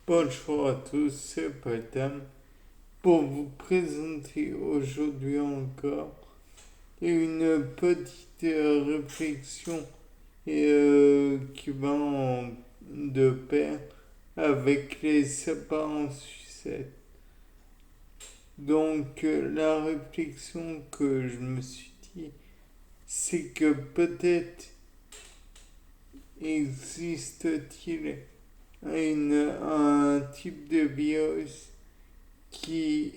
Bonjour à tous, c'est Patam pour vous présenter aujourd'hui encore une petite réflexion qui va de pair avec les sapins en sucette. Donc la réflexion que je me suis dit, c'est que peut-être existe-t-il un type de virus qui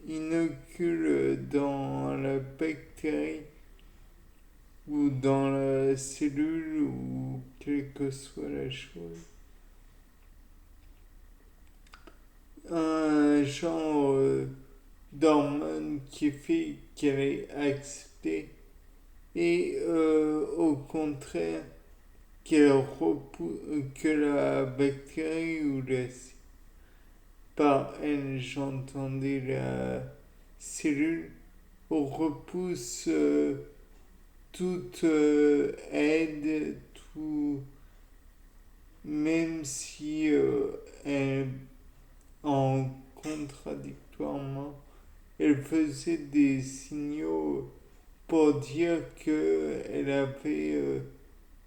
inocule dans la bactérie ou dans la cellule ou quelle que soit la chose, un genre d'hormone qui fait qu'elle est acceptée et au contraire que la bactérie ou la par elle j'entendais la cellule repousse toute aide, tout, même si elle, en contradictoirement, elle faisait des signaux pour dire qu'elle avait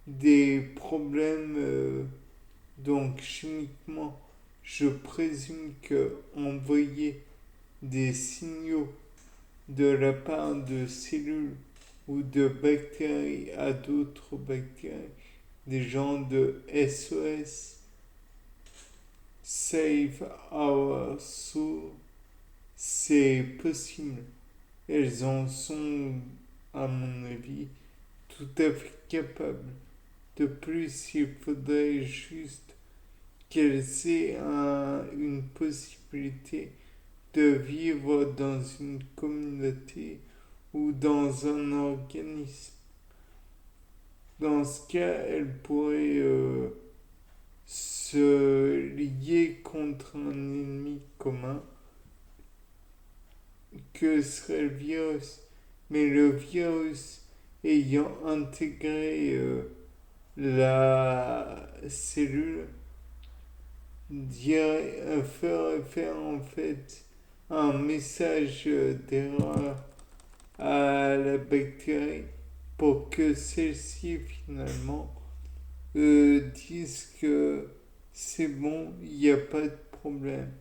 des problèmes, donc chimiquement, je présume qu'envoyer des signaux de la part de cellules ou de bactéries à d'autres bactéries, des gens de SOS, Save Our Soul, c'est possible. Elles en sont, à mon avis, tout à fait capables. De plus, il faudrait juste qu'elles aient une possibilité de vivre dans une communauté ou dans un organisme. Dans ce cas, elles pourraient se lier contre un ennemi commun que serait le virus. Mais le virus ayant intégré la cellule ferait faire en fait un message d'erreur à la bactérie pour que celle-ci finalement disent que c'est bon, il n'y a pas de problème,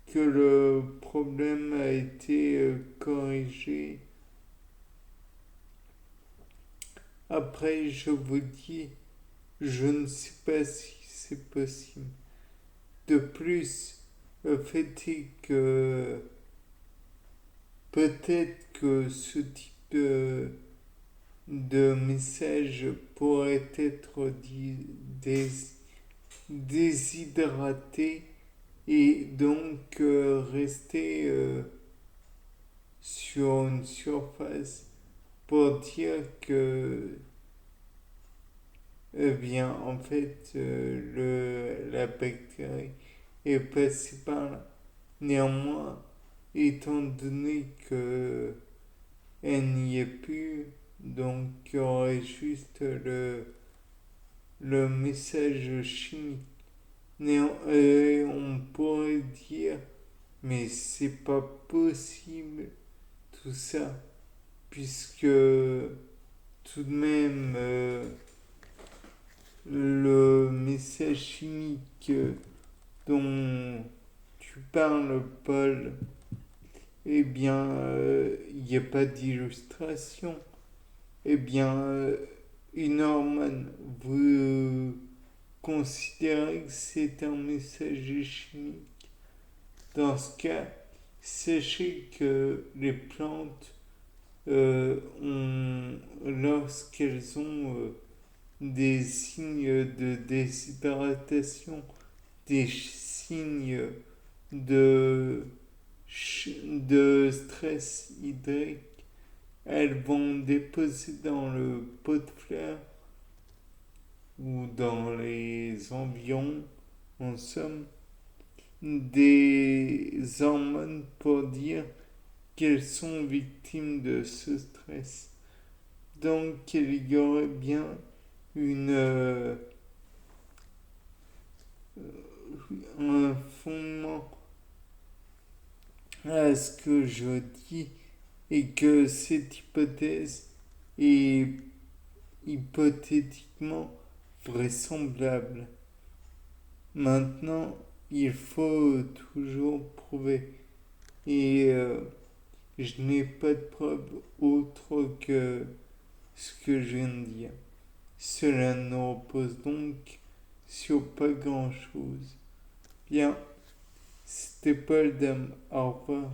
que le problème a été corrigé. Après, je vous dis, je ne sais pas si c'est possible. De plus, le fait est que peut-être que ce type de message pourrait être déshydraté et donc rester sur une surface pour dire que, eh bien, en fait, la bactérie est passée par là. Néanmoins, étant donné que elle n'y est plus, donc il y aurait juste le message chimique. On pourrait dire, mais c'est pas possible tout ça, puisque tout de même le message chimique dont tu parles, Paul, eh bien, il n'y a pas d'illustration. Eh bien, une hormone, vous considérez que c'est un messager chimique. Dans ce cas, sachez que les plantes, lorsqu'elles ont des signes de déshydratation, des signes de, de stress hydrique, elles vont déposer dans le pot de fleurs ou dans les environs, en somme, des hormones pour dire qu'elles sont victimes de ce stress. Donc il y aurait bien une un fondement à ce que je dis et que cette hypothèse est hypothétiquement vraisemblable. Maintenant, il faut toujours prouver et je n'ai pas de preuve autre que ce que je viens de dire. Cela ne repose donc sur pas grand-chose. Bien, c'était Paul Dame. Au revoir.